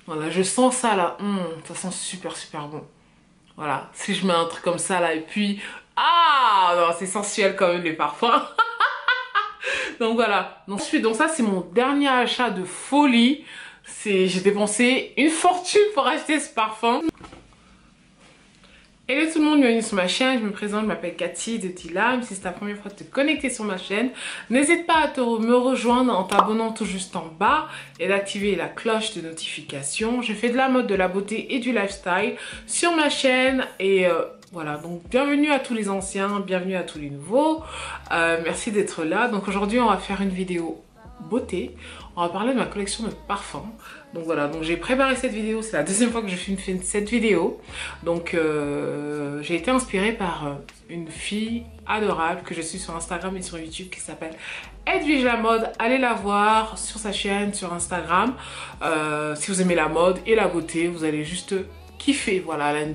Voilà, je sens ça là. Ça sent super super bon. Voilà, si je mets un truc comme ça là et puis... Ah non, c'est sensuel quand même les parfums. Donc voilà. Donc ça c'est mon dernier achat de folie. J'ai dépensé une fortune pour acheter ce parfum. Hello tout le monde, bienvenue sur ma chaîne, je me présente, je m'appelle Cathy de Tilam. Si c'est ta première fois de te connecter sur ma chaîne, n'hésite pas à me rejoindre en t'abonnant tout juste en bas et d'activer la cloche de notification. Je fais de la mode, de la beauté et du lifestyle sur ma chaîne et voilà, donc bienvenue à tous les anciens, bienvenue à tous les nouveaux. Merci d'être là. Donc aujourd'hui on va faire une vidéo beauté. On va parler de ma collection de parfums. Donc voilà, donc j'ai préparé cette vidéo, c'est la deuxième fois que je filme cette vidéo. Donc j'ai été inspirée par une fille adorable que je suis sur Instagram et sur YouTube qui s'appelle Edwige la mode. Allez la voir sur sa chaîne, sur Instagram. Si vous aimez la mode et la beauté, vous allez juste kiffer. Voilà, elle a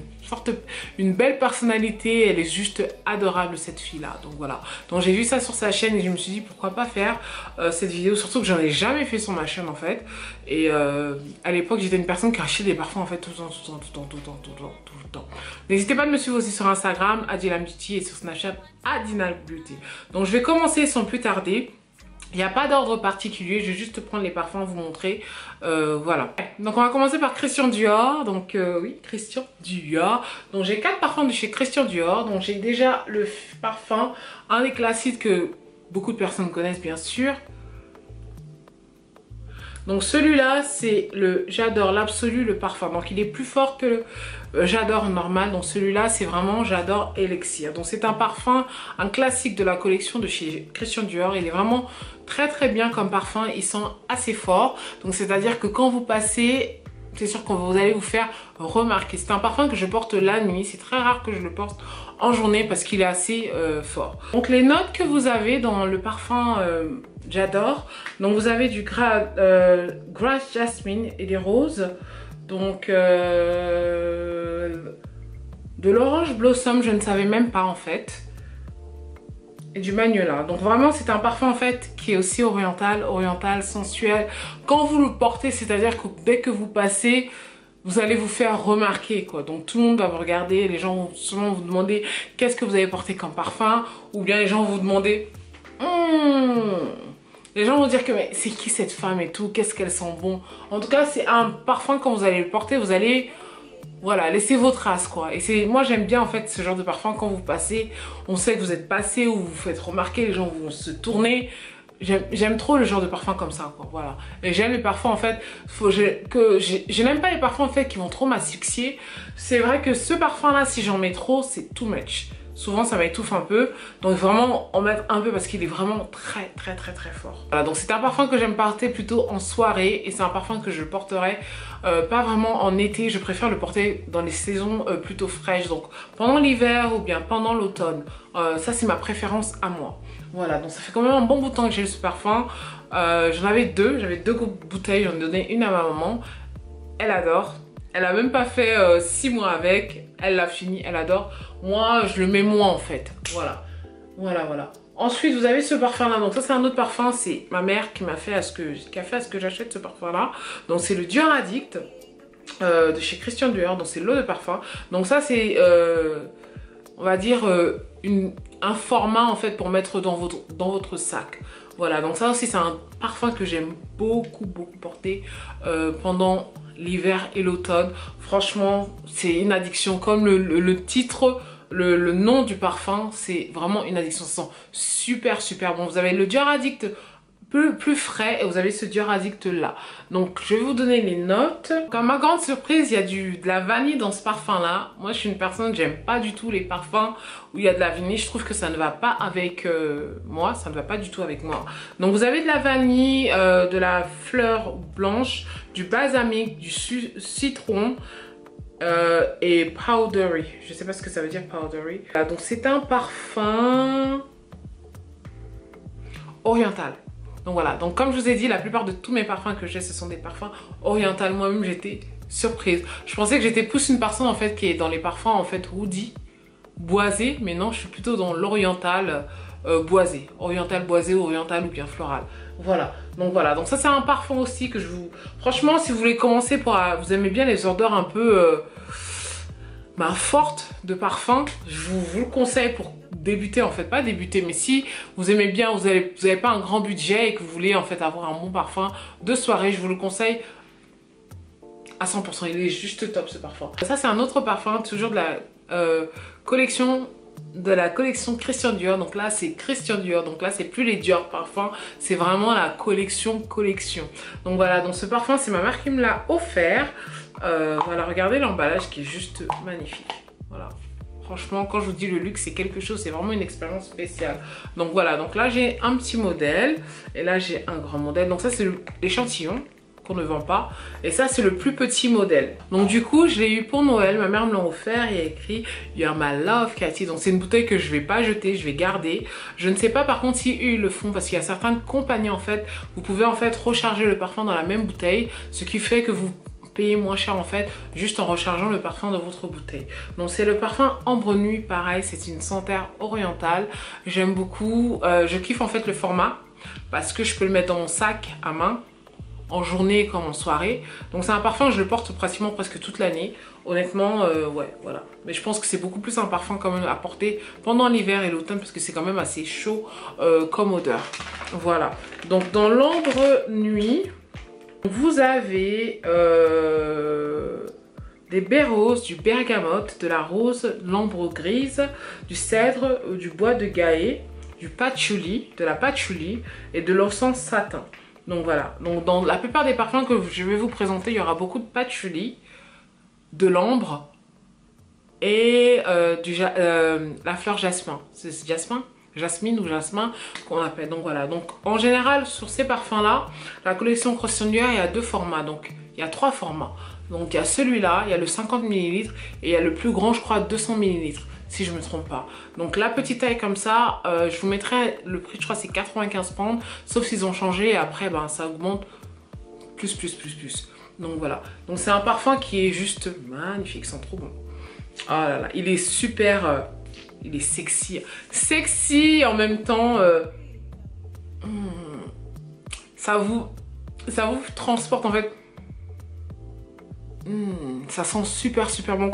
une belle personnalité, elle est juste adorable cette fille là. Donc voilà, donc j'ai vu ça sur sa chaîne et je me suis dit pourquoi pas faire cette vidéo, surtout que j'en ai jamais fait sur ma chaîne en fait. Et à l'époque j'étais une personne qui achetait des parfums en fait tout le temps. N'hésitez pas à me suivre aussi sur Instagram Adilam Beauty et sur Snapchat Adinal Beauty. Donc je vais commencer sans plus tarder. Il n'y a pas d'ordre particulier, je vais juste prendre les parfums, vous montrer. Voilà. Donc on va commencer par Christian Dior. Donc oui, Christian Dior. Donc j'ai 4 parfums de chez Christian Dior. Donc j'ai déjà le parfum, un des classiques que beaucoup de personnes connaissent bien sûr. Donc celui-là, c'est le J'adore l'absolu, le parfum. Donc il est plus fort que le J'adore normal. Donc celui-là, c'est vraiment J'adore Elixir. Donc c'est un parfum, un classique de la collection de chez Christian Dior. Il est vraiment très très bien comme parfum. Il sent assez fort. Donc c'est-à-dire que quand vous passez, c'est sûr que vous allez vous faire remarquer. C'est un parfum que je porte la nuit. C'est très rare que je le porte en journée parce qu'il est assez fort. Donc les notes que vous avez dans le parfum J'adore. Donc vous avez du grass jasmine et des roses. Donc de l'orange blossom, je ne savais même pas en fait. Et du magnolia. Donc vraiment c'est un parfum en fait qui est aussi oriental, sensuel. Quand vous le portez, c'est-à-dire que dès que vous passez, vous allez vous faire remarquer quoi. Donc tout le monde va vous regarder, les gens vont souvent vous demander qu'est-ce que vous avez porté comme parfum. Ou bien les gens vont vous demander les gens vont dire que mais c'est qui cette femme et tout, qu'est-ce qu'elle sent bon. En tout cas c'est un parfum, quand vous allez le porter, vous allez voilà, laisser vos traces quoi. Et moi j'aime bien en fait ce genre de parfum. Quand vous passez, on sait que vous êtes passé ou vous vous faites remarquer, les gens vont se tourner. J'aime trop le genre de parfum comme ça quoi, voilà. Et j'aime les parfums en fait, je n'aime pas les parfums en fait qui vont trop m'asphyxier. C'est vrai que ce parfum là, si j'en mets trop, c'est too much. Souvent ça m'étouffe un peu, donc vraiment en mettre un peu parce qu'il est vraiment très fort. Voilà, donc c'est un parfum que j'aime porter plutôt en soirée et c'est un parfum que je porterai pas vraiment en été. Je préfère le porter dans les saisons plutôt fraîches, donc pendant l'hiver ou bien pendant l'automne. Ça c'est ma préférence à moi. Voilà, donc ça fait quand même un bon bout de temps que j'ai ce parfum. J'en avais deux, j'avais 2 bouteilles, j'en ai donné une à ma maman. Elle adore. Elle a même pas fait 6 mois avec, elle l'a fini, elle adore. Moi, je le mets moins en fait. Voilà. Ensuite, vous avez ce parfum là. Donc ça, c'est un autre parfum. C'est ma mère qui a fait à ce que j'achète ce parfum là. Donc c'est le Dior Addict de chez Christian Dior. Donc c'est l'eau de parfum. Donc ça, c'est on va dire un format en fait pour mettre dans votre sac. Voilà, donc ça aussi c'est un parfum que j'aime beaucoup porter pendant l'hiver et l'automne. Franchement, c'est une addiction. Comme le titre, le nom du parfum, c'est vraiment une addiction. Ça sent super bon. Vous avez le Dior Addict plus frais et vous avez ce Dior Addict là. Donc je vais vous donner les notes. Comme ma grande surprise, il y a de la vanille dans ce parfum là. Moi je suis une personne, j'aime pas du tout les parfums où il y a de la vanille. Je trouve que ça ne va pas avec moi, ça ne va pas du tout avec moi. Donc vous avez de la vanille, de la fleur blanche, du balsamique, du citron et powdery. Je sais pas ce que ça veut dire powdery. Donc c'est un parfum oriental. Donc voilà, donc comme je vous ai dit, la plupart de tous mes parfums que j'ai, ce sont des parfums orientaux. Moi-même, j'étais surprise. Je pensais que j'étais plus une personne en fait qui est dans les parfums en fait woody, boisé, mais non, je suis plutôt dans l'oriental. boisé, oriental boisé, oriental ou bien floral. Voilà, donc ça c'est un parfum aussi que je vous... Franchement, si vous voulez commencer vous aimez bien les odeurs un peu fortes de parfum, vous le conseille pour débuter en fait, pas débuter, mais si vous aimez bien, vous avez pas un grand budget et que vous voulez en fait avoir un bon parfum de soirée, je vous le conseille à 100%, il est juste top ce parfum. Ça c'est un autre parfum, toujours de la collection Christian Dior. Donc là c'est Christian Dior, donc là c'est plus les Dior parfums, c'est vraiment la collection. Donc voilà, donc ce parfum c'est ma mère qui me l'a offert. Voilà, regardez l'emballage qui est juste magnifique. Voilà, franchement quand je vous dis le luxe c'est quelque chose, c'est vraiment une expérience spéciale. Donc voilà, donc là j'ai un petit modèle et là j'ai un grand modèle. Donc ça c'est l'échantillon qu'on ne vend pas, et ça c'est le plus petit modèle. Donc du coup je l'ai eu pour Noël, ma mère me l'a offert, il y a écrit You're my love Cathy. Donc c'est une bouteille que je vais pas jeter, je vais garder. Je ne sais pas par contre si eux ils le font, parce qu'il y a certaines compagnies en fait, vous pouvez en fait recharger le parfum dans la même bouteille, ce qui fait que vous payez moins cher en fait juste en rechargeant le parfum de votre bouteille. Donc c'est le parfum Ambre Nuit, pareil c'est une senteur orientale, j'aime beaucoup, je kiffe en fait le format parce que je peux le mettre dans mon sac à main en journée comme en soirée. Donc c'est un parfum, je le porte pratiquement presque toute l'année. Honnêtement, ouais, voilà. Mais je pense que c'est beaucoup plus un parfum quand même à porter pendant l'hiver et l'automne parce que c'est quand même assez chaud comme odeur. Voilà. Donc dans l'Ambre Nuit, vous avez des baies roses, du bergamote, de la rose, l'ambre grise, du cèdre, du bois de gaé, du patchouli, de la patchouli et de l'encens satin. Donc voilà, donc dans la plupart des parfums que je vais vous présenter, il y aura beaucoup de patchouli, de l'ambre et la fleur jasmin. C'est jasmin, jasmine ou jasmin qu'on appelle. Donc voilà, donc en général sur ces parfums là, la collection Christian Dior il y a deux formats, donc il y a trois formats. Donc il y a celui-là, il y a le 50 ml et il y a le plus grand je crois 200 ml. Si je me trompe pas. Donc la petite taille comme ça, je vous mettrai le prix, je crois c'est 95 pounds, sauf s'ils ont changé et après ben, ça augmente plus. Donc voilà, donc c'est un parfum qui est juste magnifique, c'est trop bon. Oh là là, il est super, il est sexy en même temps, ça vous transporte en fait, ça sent super bon.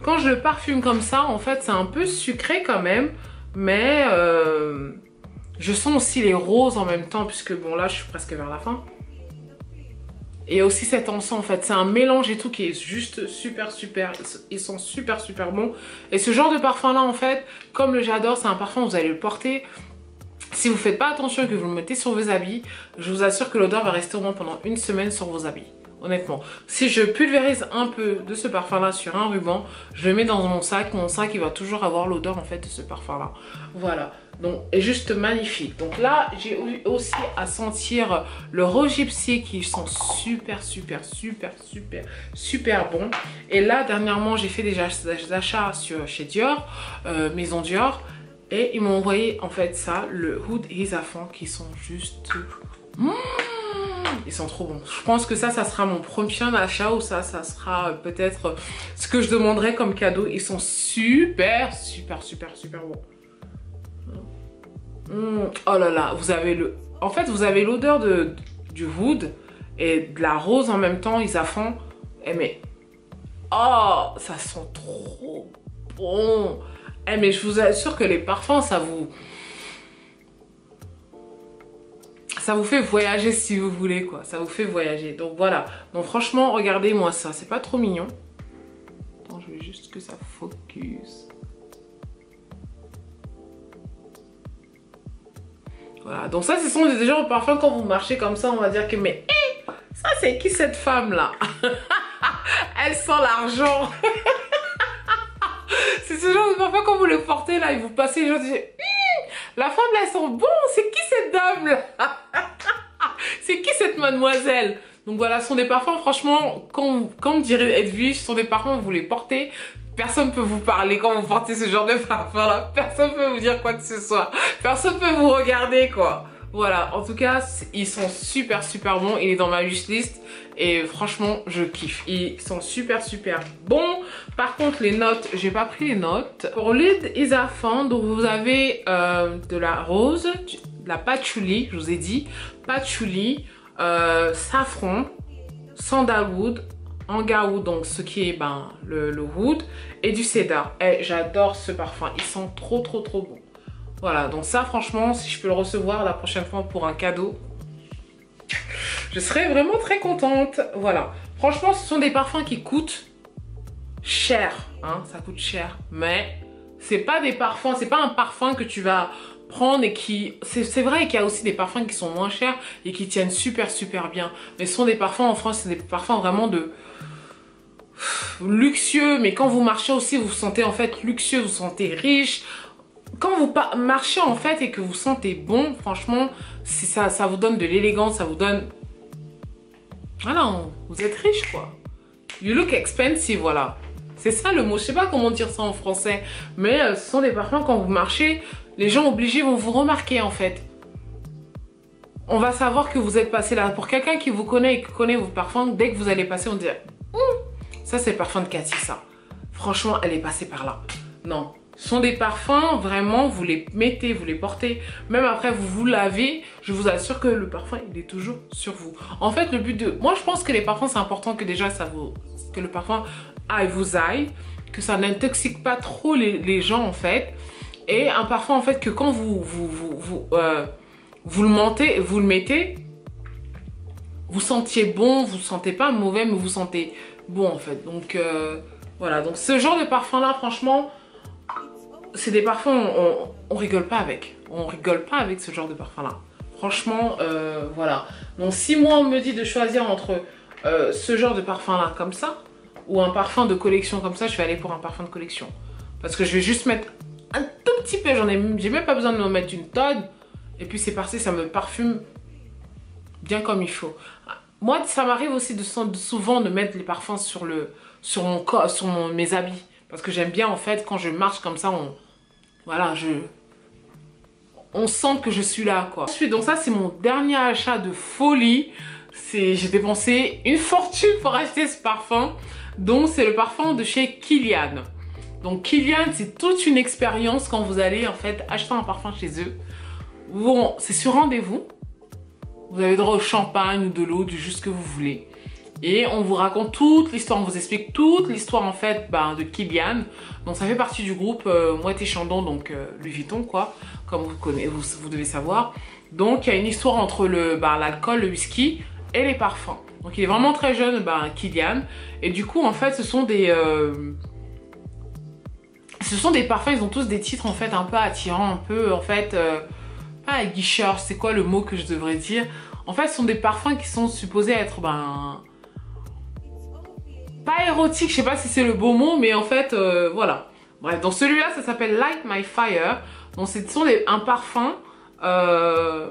Quand je le parfume comme ça, en fait, c'est un peu sucré quand même. Mais je sens aussi les roses en même temps, puisque bon, là, je suis presque vers la fin. Et aussi cet encens, en fait. C'est un mélange et tout qui est juste super. Ils sont super bons. Et ce genre de parfum-là, en fait, comme le j'adore, c'est un parfum, vous allez le porter. Si vous ne faites pas attention et que vous le mettez sur vos habits, je vous assure que l'odeur va rester au moins pendant une semaine sur vos habits. Honnêtement, si je pulvérise un peu de ce parfum là sur un ruban, je le mets dans mon sac il va toujours avoir l'odeur en fait de ce parfum là. Voilà, donc est juste magnifique. Donc là j'ai aussi à sentir le rose gypsy qui sont super bon. Et là dernièrement j'ai fait des achats chez Dior, Maison Dior, et ils m'ont envoyé en fait ça, le Oud Isafan, qui sont juste... ils sont trop bons. Je pense que ça sera mon prochain achat, ou ça sera peut-être ce que je demanderai comme cadeau. Ils sont super bons. Oh là là, vous avez en fait vous avez l'odeur du oud et de la rose en même temps, ils affont. Mais oh, ça sent trop bon. Mais je vous assure que les parfums, ça vous fait voyager si vous voulez, quoi. Ça vous fait voyager. Donc voilà. Donc franchement, regardez-moi ça. C'est pas trop mignon. Attends, je veux juste que ça focus. Voilà. Donc ça, ce sont des genres de parfums quand vous marchez comme ça, on va dire que mais ça c'est qui cette femme là? Elle sent l'argent. C'est ce genre de parfum quand vous le portez là et vous passez les gens disent la femme là elle sent bon, c'est qui cette dame là? C'est qui cette mademoiselle? Donc voilà, ce sont des parfums franchement, comme dirait Edwige, ce sont des parfums vous les portez, personne ne peut vous parler quand vous portez ce genre de parfum là, personne ne peut vous dire quoi que ce soit, personne ne peut vous regarder quoi. Voilà, en tout cas, ils sont super bons. Il est dans ma wishlist et franchement, je kiffe. Ils sont super bons. Par contre, les notes, j'ai pas pris les notes. Pour l'huile Isafan, donc vous avez de la rose, de la patchouli, je vous ai dit, patchouli, safran, sandalwood, angaoud, donc ce qui est le wood, et du cédar. Et j'adore ce parfum, ils sont trop bons. Voilà, donc ça franchement, si je peux le recevoir la prochaine fois pour un cadeau, je serais vraiment très contente. Voilà, franchement ce sont des parfums qui coûtent cher, hein, ça coûte cher, mais c'est pas des parfums, c'est pas un parfum que tu vas prendre et qui... C'est vrai qu'il y a aussi des parfums qui sont moins chers et qui tiennent super bien, mais ce sont des parfums en France, c'est des parfums vraiment de... luxueux, mais quand vous marchez aussi, vous vous sentez en fait luxueux, vous vous sentez riche. Quand vous marchez en fait et que vous sentez bon, franchement, ça vous donne de l'élégance, ça vous donne... Voilà, vous êtes riche quoi. You look expensive, voilà. C'est ça le mot, je sais pas comment dire ça en français, mais ce sont des parfums quand vous marchez, les gens obligés vont vous remarquer en fait. On va savoir que vous êtes passé là. Pour quelqu'un qui vous connaît et qui connaît vos parfums, dès que vous allez passer, on dirait ça c'est le parfum de Cathy, ça. Franchement, elle est passée par là. Non. Ce sont des parfums, vraiment, vous les mettez, vous les portez. Même après, vous lavez, je vous assure que le parfum, il est toujours sur vous. En fait, le but de... Moi, je pense que les parfums, c'est important que déjà, que le parfum vous aille, que ça n'intoxique pas trop les gens, en fait. Et un parfum, en fait, que quand vous le mettez, vous sentiez bon, vous ne sentez pas mauvais, mais vous sentez bon, en fait. Donc, voilà. Donc, ce genre de parfum-là, franchement... C'est des parfums, on rigole pas avec. On rigole pas avec ce genre de parfum-là. Franchement, voilà. Donc, si moi, on me dit de choisir entre ce genre de parfum-là, comme ça, ou un parfum de collection comme ça, je vais aller pour un parfum de collection. Parce que je vais juste mettre un tout petit peu, j'ai même pas besoin de me mettre une tonne. Et puis, c'est parti, ça me parfume bien comme il faut. Moi, ça m'arrive aussi souvent de mettre les parfums sur mon corps, sur mes habits. Parce que j'aime bien, en fait, quand je marche comme ça, voilà, on sent que je suis là, quoi. Ensuite, donc ça, c'est mon dernier achat de folie. J'ai dépensé une fortune pour acheter ce parfum. Donc, c'est le parfum de chez Kilian. Donc, Kilian, c'est toute une expérience quand vous allez, en fait, acheter un parfum chez eux. Bon, c'est sur rendez-vous. Vous avez droit au champagne ou de l'eau, du juste ce que vous voulez. Et on vous raconte toute l'histoire, on vous explique toute l'histoire en fait de Kilian. Donc ça fait partie du groupe Moët & Chandon, donc Louis Vuitton quoi, comme vous devez savoir. Donc il y a une histoire entre l'alcool, le whisky et les parfums. Donc il est vraiment très jeune, Kilian. Et du coup en fait ce sont des parfums, ils ont tous des titres en fait un peu attirants, un peu en fait, pas aguicheurs, c'est quoi le mot que je devrais dire? En fait ce sont des parfums qui sont supposés être pas érotique, je sais pas si c'est le beau mot, mais en fait, voilà. Bref, donc celui-là, ça s'appelle Light My Fire. Donc, ce sont un parfum. Ça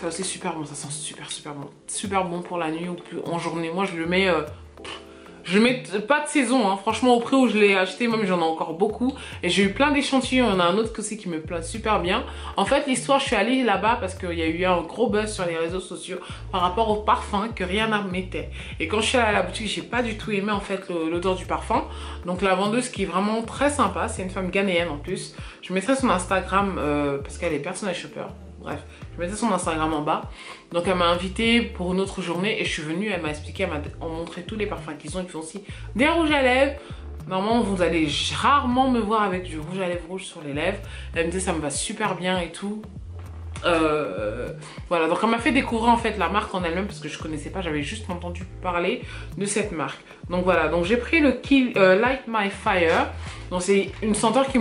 aussi super bon, ça sent super bon. Super bon pour la nuit ou plus en journée. Moi, je le mets pas de saison, hein. Franchement, au prix où je l'ai acheté, même j'en ai encore beaucoup. Et j'ai eu plein d'échantillons. Il y en a un autre aussi qui me plaît super bien. En fait, l'histoire, je suis allée là-bas parce qu'il y a eu un gros buzz sur les réseaux sociaux par rapport au parfum que Rihanna mettait. Et quand je suis allée à la boutique, j'ai pas du tout aimé en fait l'odeur du parfum. Donc la vendeuse qui est vraiment très sympa, c'est une femme ghanéenne en plus. Je mettrai son Instagram parce qu'elle est personal shopper. Bref, je mettrai son Instagram en bas. Donc elle m'a invitée pour une autre journée et je suis venue, elle m'a expliqué, elle m'a montré tous les parfums qu'ils ont. Ils font aussi des rouges à lèvres. Normalement, vous allez rarement me voir avec du rouge à lèvres rouge sur les lèvres. Elle me dit ça me va super bien et tout. Voilà, donc elle m'a fait découvrir en fait la marque en elle-même parce que je connaissais pas, j'avais juste entendu parler de cette marque. Donc voilà, donc j'ai pris le Light My Fire. Donc c'est une senteur qui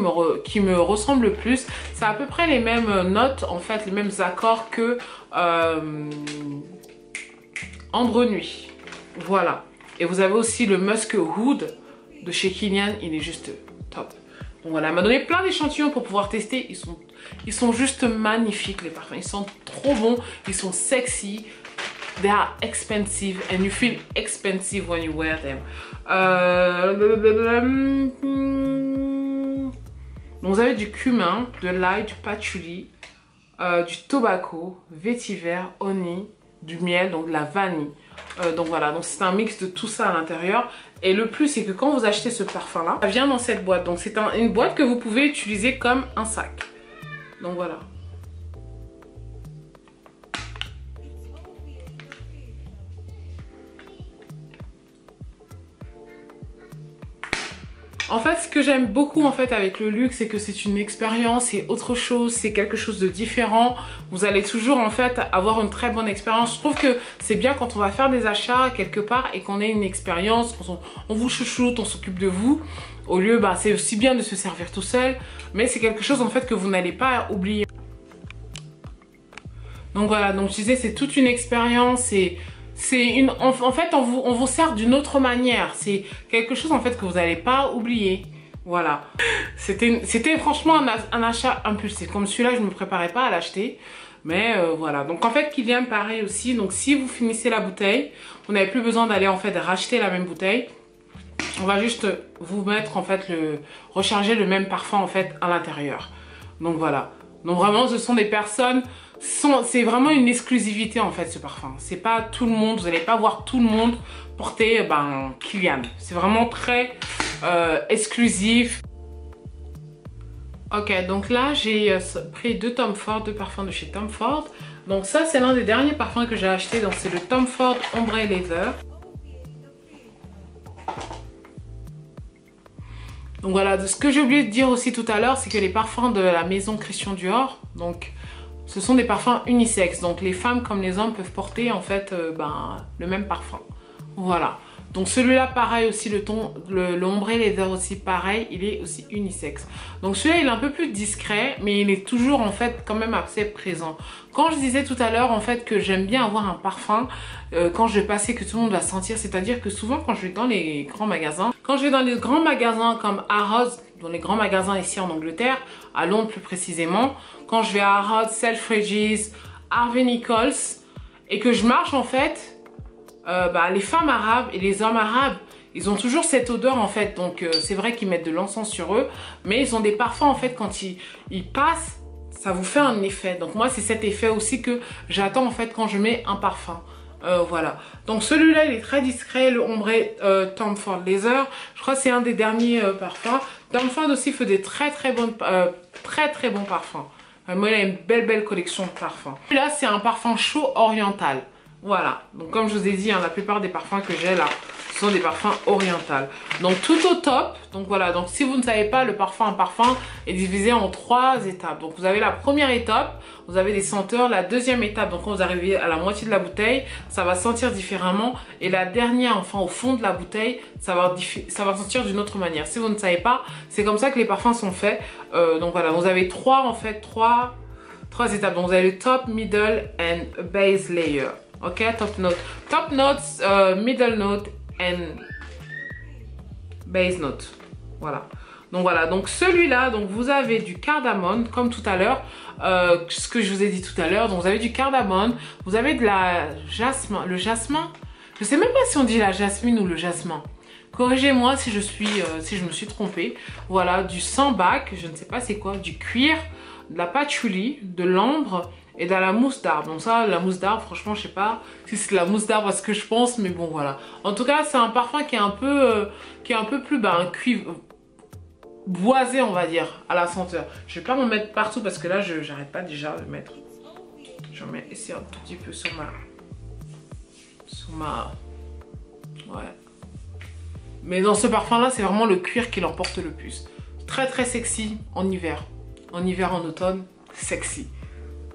me ressemble le plus. C'est à peu près les mêmes notes en fait, les mêmes accords que Ambre Nuit. Voilà. Et vous avez aussi le Musk Oud de chez Kilian, il est juste top. Donc voilà, elle m'a donné plein d'échantillons pour pouvoir tester. Ils sont juste magnifiques les parfums. Ils sont trop bons, ils sont sexy. They are expensive and you feel expensive when you wear them. Donc vous avez du cumin, de l'ail, du patchouli, du tobacco, vétiver, honey, du miel, donc de la vanille. Donc voilà, donc c'est un mix de tout ça à l'intérieur. Et le plus, c'est que quand vous achetez ce parfum-là, ça vient dans cette boîte. Donc c'est une boîte que vous pouvez utiliser comme un sac. Donc voilà. En fait, ce que j'aime beaucoup en fait avec le luxe, c'est que c'est une expérience, c'est autre chose, c'est quelque chose de différent. Vous allez toujours en fait avoir une très bonne expérience. Je trouve que c'est bien quand on va faire des achats quelque part et qu'on ait une expérience, on vous chouchoute, on s'occupe de vous. Au lieu, bah, c'est aussi bien de se servir tout seul, mais c'est quelque chose en fait que vous n'allez pas oublier. Donc voilà, donc je disais, c'est toute une expérience et en fait, on vous sert d'une autre manière. C'est quelque chose en fait que vous n'allez pas oublier. Voilà. C'était franchement un achat impulsif. Comme celui-là, je ne me préparais pas à l'acheter. Mais voilà. Donc en fait, Kilian, pareil aussi. Donc si vous finissez la bouteille, vous n'avez plus besoin d'aller en fait racheter la même bouteille. On va juste vous mettre en fait recharger le même parfum en fait à l'intérieur. Donc voilà. Donc vraiment, ce sont des personnes... C'est vraiment une exclusivité en fait ce parfum. C'est pas tout le monde, vous n'allez pas voir tout le monde porter Kilian. C'est vraiment très exclusif. Ok, donc là j'ai pris deux Tom Ford, deux parfums de chez Tom Ford. Donc ça c'est l'un des derniers parfums que j'ai acheté. Donc c'est le Tom Ford Ombre Leather. Donc voilà, ce que j'ai oublié de dire aussi tout à l'heure, c'est que les parfums de la maison Christian Dior, donc ce sont des parfums unisexes. Donc les femmes comme les hommes peuvent porter en fait le même parfum. Voilà. Donc celui-là pareil aussi, l'ombre leather aussi pareil, il est aussi unisexe. Donc celui-là il est un peu plus discret, mais il est toujours en fait quand même assez présent. Quand je disais tout à l'heure en fait que j'aime bien avoir un parfum quand je vais passer que tout le monde va sentir, c'est-à-dire que souvent quand je vais dans les grands magasins, comme Harrods, dans les grands magasins ici en Angleterre, à Londres plus précisément, quand je vais à Harrods, Selfridges, Harvey Nichols et que je marche en fait, les femmes arabes et les hommes arabes, ils ont toujours cette odeur en fait. Donc c'est vrai qu'ils mettent de l'encens sur eux, mais ils ont des parfums en fait quand ils passent, ça vous fait un effet. Donc moi c'est cet effet aussi que j'attends en fait quand je mets un parfum. Voilà. Donc celui-là il est très discret, le ombre Tom Ford Leather. Je crois que c'est un des derniers parfums. Tom Ford aussi fait des très bons parfums. Moi il a une belle collection de parfums. Là c'est un parfum chaud oriental. Voilà, donc comme je vous ai dit, la plupart des parfums que j'ai là, ce sont des parfums orientaux. Donc tout au top, donc voilà, donc si vous ne savez pas, un parfum est divisé en 3 étapes. Donc vous avez la première étape, vous avez des senteurs. La deuxième étape, donc quand vous arrivez à la moitié de la bouteille, ça va sentir différemment. Et la dernière, enfin au fond de la bouteille, ça va sentir d'une autre manière. Si vous ne savez pas, c'est comme ça que les parfums sont faits. Donc voilà, vous avez trois étapes. Donc vous avez le top, middle and base layer. Ok, top notes, middle note and base note. Voilà. Donc voilà, donc celui-là, donc vous avez du cardamone comme tout à l'heure, ce que je vous ai dit tout à l'heure. Donc vous avez du cardamone, vous avez de la jasmin, le jasmin. Je sais même pas si on dit la jasmine ou le jasmin. Corrigez-moi si je me suis trompée. Voilà, du sambac, je ne sais pas c'est quoi, du cuir, de la patchouli, de l'ambre et de la mousse d'arbre. Donc ça, la mousse d'arbre, franchement, je sais pas si c'est la mousse d'arbre à ce que je pense, mais bon, voilà. En tout cas, c'est un parfum qui est un peu plus un cuivre boisé, on va dire, à la senteur. Je vais pas m'en mettre partout parce que là, j'arrête pas déjà de mettre. Je vais mettre ici un tout petit peu sur ma... Ouais. Mais dans ce parfum-là, c'est vraiment le cuir qui l'emporte le plus. Très sexy en hiver. En hiver, en automne, sexy.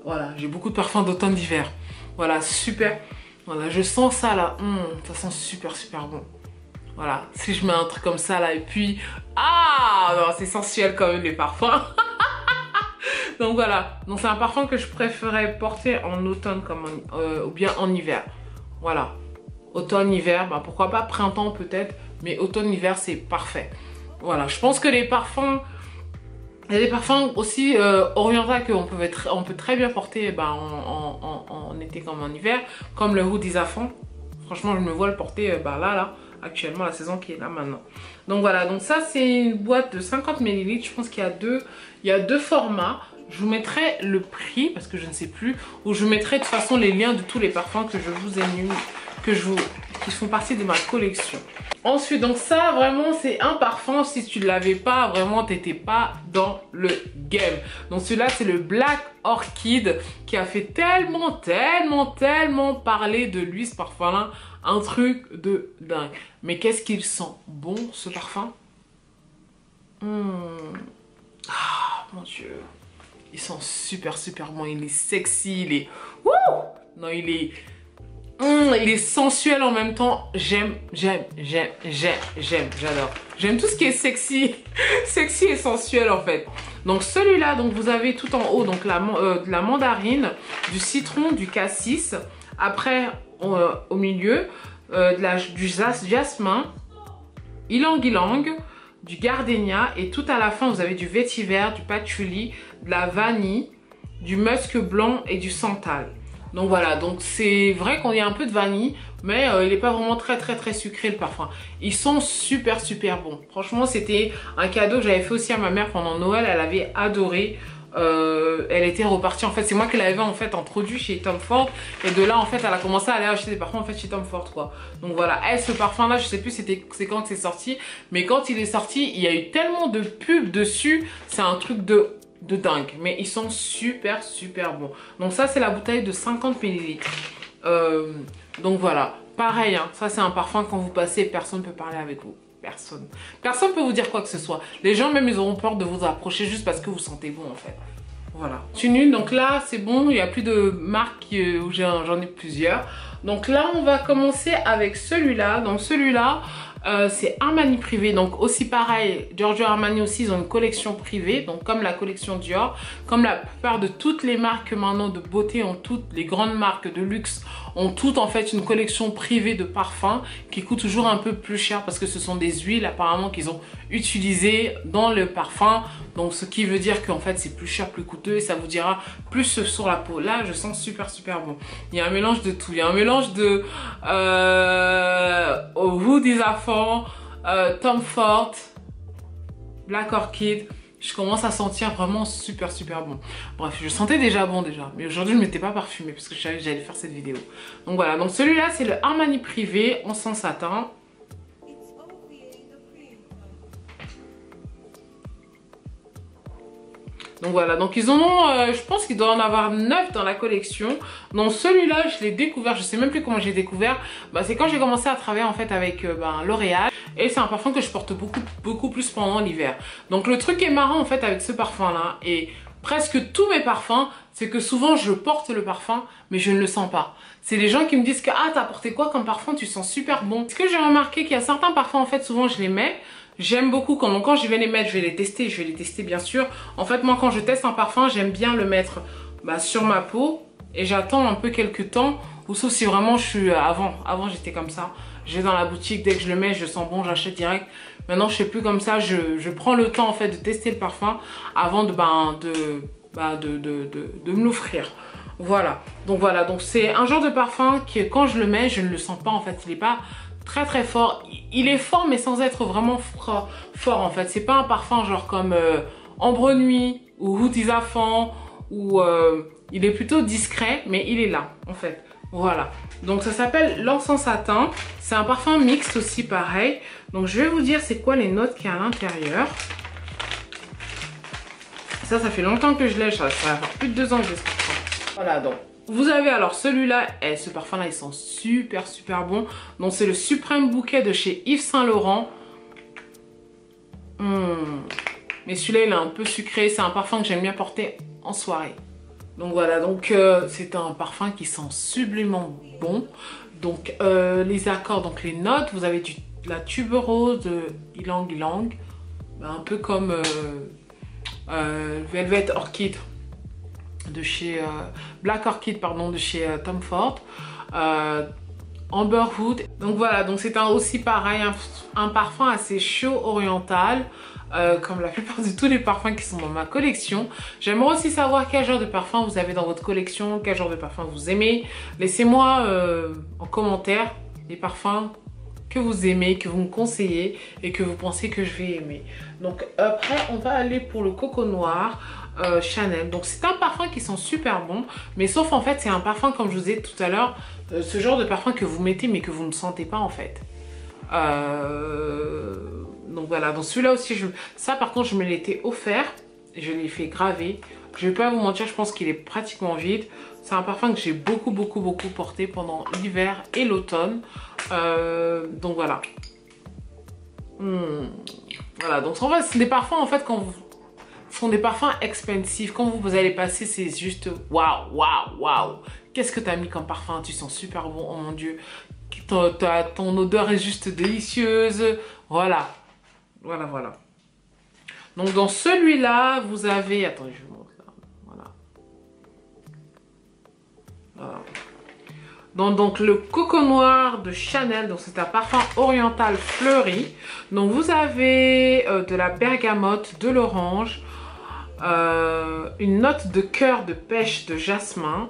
Voilà, j'ai beaucoup de parfums d'automne, d'hiver. Voilà, super. Voilà, je sens ça là. Ça sent super bon. Voilà, si je mets un truc comme ça là et puis... Ah non, c'est sensuel quand même les parfums. Donc voilà, donc c'est un parfum que je préférais porter en automne ou bien en hiver. Voilà, automne, hiver, pourquoi pas printemps peut-être, mais automne, hiver c'est parfait. Voilà, je pense que les parfums... Il y a des parfums aussi orientaux qu'on peut très bien porter en été comme en hiver, comme le Oud Isafan. Franchement, je me vois le porter là, actuellement, la saison qui est là maintenant. Donc voilà, donc ça c'est une boîte de 50 ml. Je pense qu'il y a deux formats. Je vous mettrai le prix parce que je ne sais plus, ou je vous mettrai de toute façon les liens de tous les parfums que je vous énumère, qui font partie de ma collection. Ensuite, donc ça vraiment c'est un parfum, si tu ne l'avais pas, vraiment t'étais pas dans le game. Donc celui-là c'est le Black Orchid qui a fait tellement parler de lui ce parfum-là. Un truc de dingue. Mais qu'est-ce qu'il sent bon ce parfum. Ah mon Dieu. Il sent super bon, il est sexy, il est... Wouh, non, il est sensuel en même temps. J'aime, j'adore. J'aime tout ce qui est sexy, sexy et sensuel en fait. Donc celui-là, donc vous avez tout en haut donc de la mandarine, du citron, du cassis. Après, au milieu, du jasmin, ylang-ylang, du gardénia et tout à la fin vous avez du vétiver, du patchouli, de la vanille, du musc blanc et du santal. Donc voilà, donc c'est vrai qu'on y a un peu de vanille, mais il n'est pas vraiment très sucré le parfum. Ils sont super bons. Franchement, c'était un cadeau que j'avais fait aussi à ma mère pendant Noël, elle avait adoré. Elle était repartie, en fait c'est moi qui l'avais en fait introduit chez Tom Ford, et de là en fait elle a commencé à aller acheter des parfums en fait chez Tom Ford quoi. Donc voilà, elle, ce parfum là je sais plus c'est quand que c'est sorti, mais quand il est sorti il y a eu tellement de pubs dessus, c'est un truc de dingue, mais ils sont super bons. Donc ça c'est la bouteille de 50 ml. Donc voilà, pareil hein, ça c'est un parfum quand vous passez personne ne peut parler avec vous. Personne peut vous dire quoi que ce soit. Les gens même ils auront peur de vous approcher juste parce que vous sentez bon en fait. Voilà. Une, donc là c'est bon, il n'y a plus de marques où j'en ai plusieurs. Donc là on va commencer avec celui-là. Donc celui-là c'est Armani privé, donc aussi pareil, Giorgio Armani aussi ils ont une collection privée, donc comme la collection Dior, comme la plupart de toutes les marques maintenant de beauté ont toutes, les grandes marques de luxe ont toutes en fait une collection privée de parfums qui coûte toujours un peu plus cher parce que ce sont des huiles apparemment qu'ils ont utilisées dans le parfum, donc ce qui veut dire qu'en fait c'est plus cher, plus coûteux et ça vous dira plus sur la peau. Là je sens super bon, il y a un mélange de tout, il y a un mélange de Wood is a Tom Ford, Black Orchid. Je commence à sentir vraiment super bon. Bref, je sentais déjà bon déjà, mais aujourd'hui je ne m'étais pas parfumée parce que je savais que j'allais faire cette vidéo. Donc voilà, donc celui-là c'est le Armani privé en sans satin. Donc voilà, donc ils en ont, je pense qu'il doit en avoir 9 dans la collection. Donc celui-là, je l'ai découvert, je sais même plus comment j'ai découvert. Bah, c'est quand j'ai commencé à travailler en fait avec L'Oréal. Et c'est un parfum que je porte beaucoup plus pendant l'hiver. Donc le truc qui est marrant en fait avec ce parfum-là, et presque tous mes parfums, c'est que souvent je porte le parfum, mais je ne le sens pas. C'est les gens qui me disent que ah t'as porté quoi comme parfum, tu sens super bon. Ce que j'ai remarqué qu'il y a certains parfums en fait, souvent je les mets. J'aime beaucoup quand je vais les mettre, je vais les tester bien sûr. En fait moi quand je teste un parfum, j'aime bien le mettre sur ma peau et j'attends un peu quelques temps, ou sauf si vraiment je suis avant j'étais comme ça. Je vais dans la boutique, dès que je le mets, je sens bon, j'achète direct. Maintenant je fais plus comme ça, je prends le temps en fait de tester le parfum avant de me l'offrir. Voilà, donc c'est un genre de parfum que quand je le mets, je ne le sens pas en fait, il n'est pas très fort. Il est fort mais sans être vraiment fort en fait. C'est pas un parfum genre comme Ambre Nuit ou Wood is a Fan où il est plutôt discret mais il est là en fait. Voilà, donc ça s'appelle l'encens satin. C'est un parfum mixte aussi pareil. Donc je vais vous dire c'est quoi les notes qu'il y a à l'intérieur. Ça fait longtemps que je l'ai, ça va faire plus de 2 ans que j'ai ce parfum. Voilà, donc vous avez alors celui-là, et ce parfum-là, il sent super bon. Donc c'est le Suprême Bouquet de chez Yves Saint Laurent. Mais celui-là, il est un peu sucré. C'est un parfum que j'aime bien porter en soirée. Donc voilà, donc c'est un parfum qui sent sublimement bon. Donc les accords, donc les notes, vous avez de la tuberose de ylang-ylang, un peu comme Velvet Orchid de chez Black Orchid pardon de chez Tom Ford, Amberwood. Donc voilà, donc c'est aussi pareil un parfum assez chaud oriental, comme la plupart de tous les parfums qui sont dans ma collection. J'aimerais aussi savoir quel genre de parfum vous avez dans votre collection, quel genre de parfum vous aimez. Laissez-moi en commentaire les parfums que vous aimez, que vous me conseillez et que vous pensez que je vais aimer. Donc après, on va aller pour le Coco Noir Chanel. Donc c'est un parfum qui sent super bon, mais sauf en fait, c'est un parfum, comme je vous ai dit tout à l'heure, ce genre de parfum que vous mettez mais que vous ne sentez pas en fait. Donc voilà, donc celui-là aussi, ça par contre, je me l'étais offert. Je l'ai fait graver. Je vais pas vous mentir, je pense qu'il est pratiquement vide. C'est un parfum que j'ai beaucoup porté pendant l'hiver et l'automne. Donc voilà. Voilà, donc en fait, c'est des parfums en fait quand vous... Ce sont des parfums expensive. Quand vous allez passer, c'est juste waouh. Qu'est-ce que tu as mis comme parfum? Tu sens super bon, oh mon Dieu. Ton odeur est juste délicieuse. Voilà. Donc dans celui-là, vous avez... Attendez, je vous montre là. Voilà. Donc le Coco Noir de Chanel. Donc c'est un parfum oriental fleuri. Donc vous avez de la bergamote, de l'orange, une note de cœur de pêche de jasmin,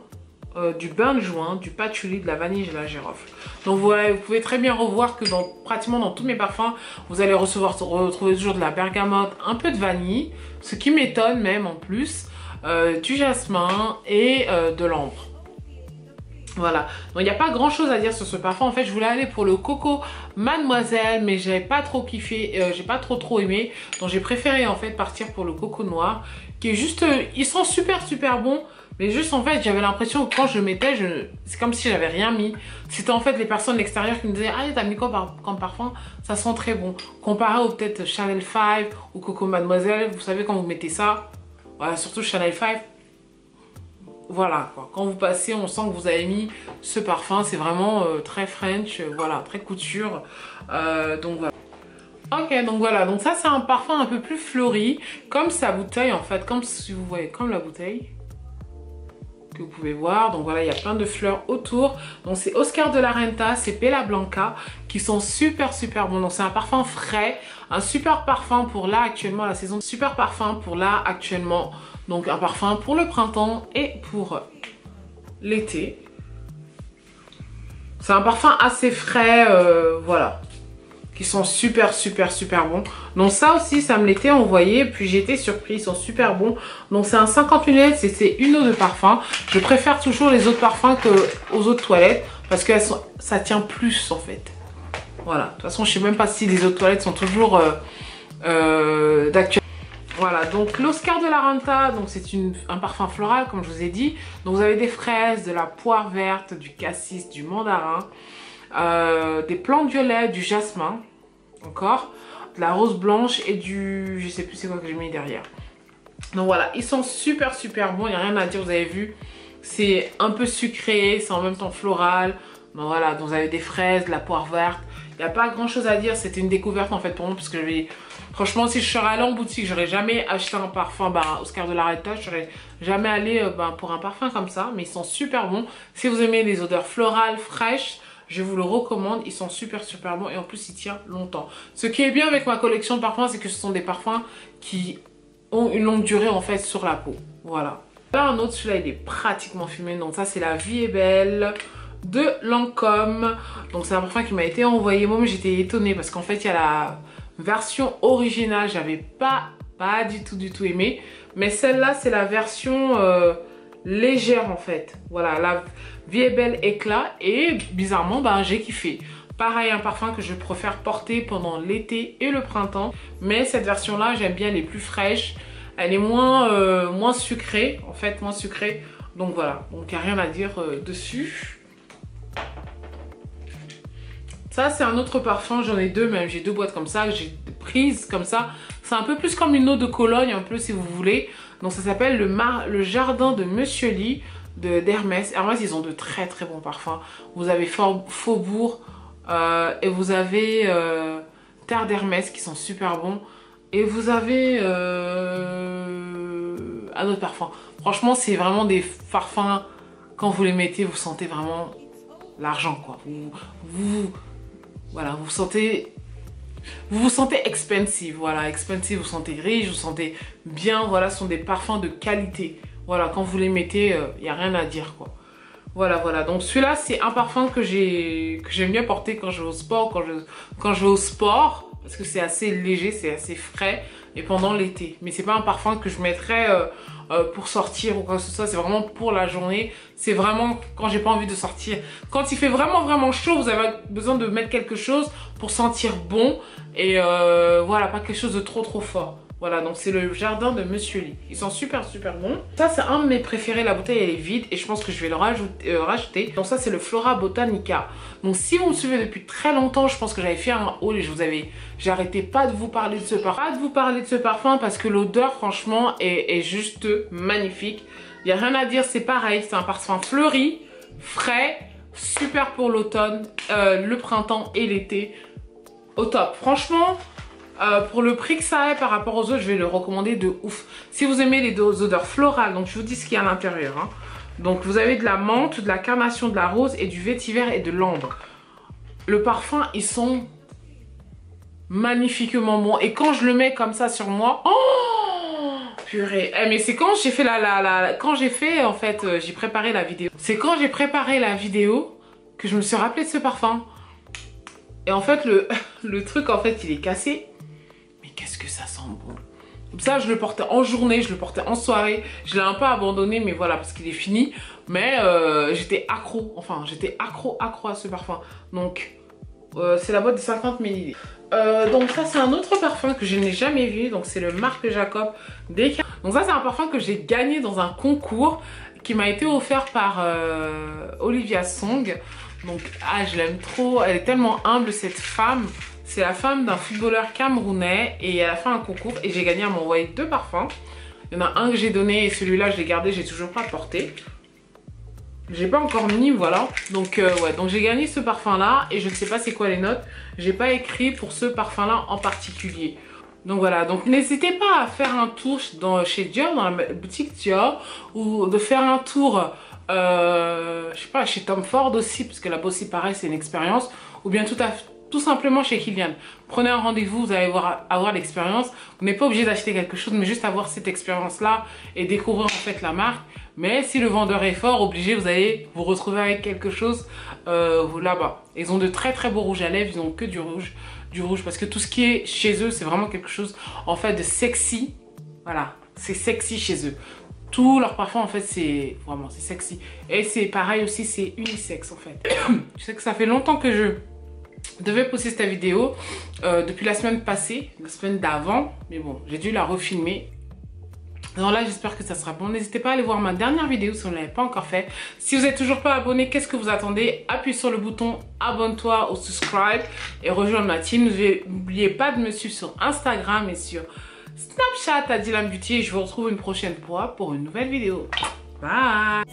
du bain de joint, du patchouli, de la vanille et de la girofle. Donc vous pouvez très bien revoir que pratiquement dans tous mes parfums, vous allez retrouver toujours de la bergamote, un peu de vanille, ce qui m'étonne même en plus, du jasmin et de l'ambre. Voilà, donc il n'y a pas grand chose à dire sur ce parfum. En fait, je voulais aller pour le Coco Mademoiselle, mais j'avais pas trop kiffé, j'ai pas trop aimé. Donc j'ai préféré en fait partir pour le Coco Noir, qui est juste, ils sont super bon. Mais juste en fait, j'avais l'impression que quand je le mettais, c'est comme si j'avais rien mis. C'était en fait les personnes de l'extérieur qui me disaient « Ah, t'as mis quoi comme parfum? Ça sent très bon. » Comparé au peut-être Chanel 5 ou Coco Mademoiselle, vous savez quand vous mettez ça, voilà, surtout Chanel 5. Voilà, quoi. Quand vous passez, on sent que vous avez mis ce parfum. C'est vraiment très French, voilà, très couture. Donc voilà. Ok, donc voilà. Donc ça, c'est un parfum un peu plus fleuri, comme sa bouteille en fait. Comme si vous voyez, comme la bouteille que vous pouvez voir. Donc voilà, il y a plein de fleurs autour. Donc c'est Oscar de la Renta, c'est Bella Blanca, qui sont super bons. Donc c'est un parfum frais, un super parfum pour là actuellement, la saison. Super parfum pour là actuellement. Donc un parfum pour le printemps et pour l'été. C'est un parfum assez frais, voilà. Qui sont super bons. Donc ça aussi, ça me l'était envoyé. Puis j'ai été surprise, ils sont super bons. Donc c'est un 50 ml, c'est une eau de parfum. Je préfère toujours les autres parfums qu'aux autres toilettes. Parce que ça tient plus en fait. Voilà, de toute façon, je sais même pas si les autres toilettes sont toujours d'actualité. Voilà, donc l'Oscar de la Renta, donc c'est un parfum floral comme je vous ai dit. Donc vous avez des fraises, de la poire verte, du cassis, du mandarin, des plantes violettes, du jasmin, encore, de la rose blanche et du... je sais plus c'est quoi que j'ai mis derrière. Donc voilà, ils sont super bons, il n'y a rien à dire, vous avez vu. C'est un peu sucré, c'est en même temps floral. Donc voilà, donc vous avez des fraises, de la poire verte. Il n'y a pas grand chose à dire, c'était une découverte en fait pour moi parce que franchement, si je serais allée en boutique, j'aurais jamais acheté un parfum Oscar de la Renta, je serais jamais allée pour un parfum comme ça, mais ils sont super bons. Si vous aimez les odeurs florales, fraîches, je vous le recommande, ils sont super bons et en plus ils tiennent longtemps. Ce qui est bien avec ma collection de parfums, c'est que ce sont des parfums qui ont une longue durée en fait sur la peau. Voilà. Là un autre, celui-là il est pratiquement fumé, donc ça c'est La Vie est Belle de Lancôme. Donc c'est un parfum qui m'a été envoyé. Moi j'étais étonnée parce qu'en fait il y a la version originale, j'avais pas du tout aimé. Mais celle-là c'est la version légère en fait. Voilà, La Vie est Belle éclat et bizarrement j'ai kiffé. Pareil, un parfum que je préfère porter pendant l'été et le printemps. Mais cette version-là, j'aime bien, elle est plus fraîche. Elle est moins sucrée, en fait, moins sucrée. Donc voilà, donc il n'y a rien à dire dessus. Ça, c'est un autre parfum, j'en ai deux même. J'ai deux boîtes comme ça, j'ai prises comme ça. C'est un peu plus comme une eau de Cologne, un peu si vous voulez. Donc ça s'appelle le Jardin de Monsieur Lee d'Hermès. Hermès, ils ont de très bons parfums. Vous avez Faubourg et vous avez Terre d'Hermès qui sont super bons. Et vous avez un autre parfum. Franchement, c'est vraiment des parfums, quand vous les mettez, vous sentez vraiment l'argent, quoi. Voilà, vous vous sentez expensive, voilà, expensive, vous sentez riche, vous sentez bien, voilà, ce sont des parfums de qualité. Voilà, quand vous les mettez, il n'y a rien à dire, quoi. Voilà, voilà. Donc celui-là, c'est un parfum que j'aime bien porter quand je vais au sport, quand je vais au sport, parce que c'est assez léger, c'est assez frais, et pendant l'été. Mais c'est pas un parfum que je mettrais pour sortir ou quoi que ce soit, c'est vraiment pour la journée. C'est vraiment quand j'ai pas envie de sortir. Quand il fait vraiment chaud, vous avez besoin de mettre quelque chose pour sentir bon, et voilà, pas quelque chose de trop fort. Voilà, donc c'est le Jardin de Monsieur Lee. Ils sont super bons. Ça, c'est un de mes préférés. La bouteille, elle est vide et je pense que je vais le racheter. Donc ça, c'est le Flora Botanica. Donc si vous me suivez depuis très longtemps, je pense que j'avais fait un haul et j'arrêtais pas de vous parler de ce parfum. Parce que l'odeur, franchement, est juste magnifique. Il n'y a rien à dire, c'est pareil. C'est un parfum fleuri, frais, super pour l'automne, le printemps et l'été. Au top. Franchement... pour le prix que ça est par rapport aux autres, je vais le recommander de ouf. Si vous aimez les odeurs florales, donc je vous dis ce qu'il y a à l'intérieur. Hein. Donc vous avez de la menthe, de la carnation, de la rose et du vétiver et de l'ambre. Le parfum, ils sont magnifiquement bons. Et quand je le mets comme ça sur moi, oh purée. Mais c'est quand j'ai fait j'ai préparé la vidéo. C'est quand j'ai préparé la vidéo que je me suis rappelé de ce parfum. Et en fait, le truc, en fait, il est cassé. Qu'est-ce que ça sent bon. Ça, je le portais en journée, je le portais en soirée. Je l'ai un peu abandonné, mais voilà, parce qu'il est fini. Mais j'étais accro, enfin, j'étais accro à ce parfum. Donc, c'est la boîte de 50 ml. Donc ça, c'est un autre parfum que je n'ai jamais vu. Donc, c'est le Marc Jacob Decaf. Donc ça, c'est un parfum que j'ai gagné dans un concours qui m'a été offert par Olivia Song. Donc, je l'aime trop. Elle est tellement humble, cette femme. C'est la femme d'un footballeur camerounais et elle a fait un concours et j'ai gagné à m'envoyer 2 parfums. Il y en a un que j'ai donné et celui-là je l'ai gardé, j'ai toujours pas porté. J'ai pas encore mis, voilà. Donc ouais, donc j'ai gagné ce parfum là et je ne sais pas c'est quoi les notes. J'ai pas écrit pour ce parfum là en particulier. Donc voilà, donc n'hésitez pas à faire un tour chez Dior, dans la boutique Dior, ou de faire un tour, je sais pas, chez Tom Ford aussi, parce que là-bas aussi pareil c'est une expérience, ou bien tout simplement chez Kilian. Prenez un rendez-vous, vous allez avoir l'expérience. Vous n'êtes pas obligé d'acheter quelque chose, mais juste avoir cette expérience-là et découvrir en fait la marque. Mais si le vendeur est fort, obligé, vous allez vous retrouver avec quelque chose là-bas. Ils ont de très beaux rouges à lèvres, ils ont que du rouge parce que tout ce qui est chez eux, c'est vraiment quelque chose en fait de sexy. Voilà, c'est sexy chez eux. Tous leurs parfums en fait c'est vraiment c'est sexy. Et c'est pareil aussi, c'est unisexe en fait. Je sais que ça fait longtemps que je devais poster cette vidéo depuis la semaine passée, la semaine d'avant, mais bon, j'ai dû la refilmer. Alors là, j'espère que ça sera bon. N'hésitez pas à aller voir ma dernière vidéo si vous ne l'avez pas encore fait. Si vous n'êtes toujours pas abonné, qu'est-ce que vous attendez? Appuyez sur le bouton abonne-toi ou subscribe et rejoindre ma team. N'oubliez pas de me suivre sur Instagram et sur Snapchat à Dylan Beauty. Et je vous retrouve une prochaine fois pour une nouvelle vidéo. Bye!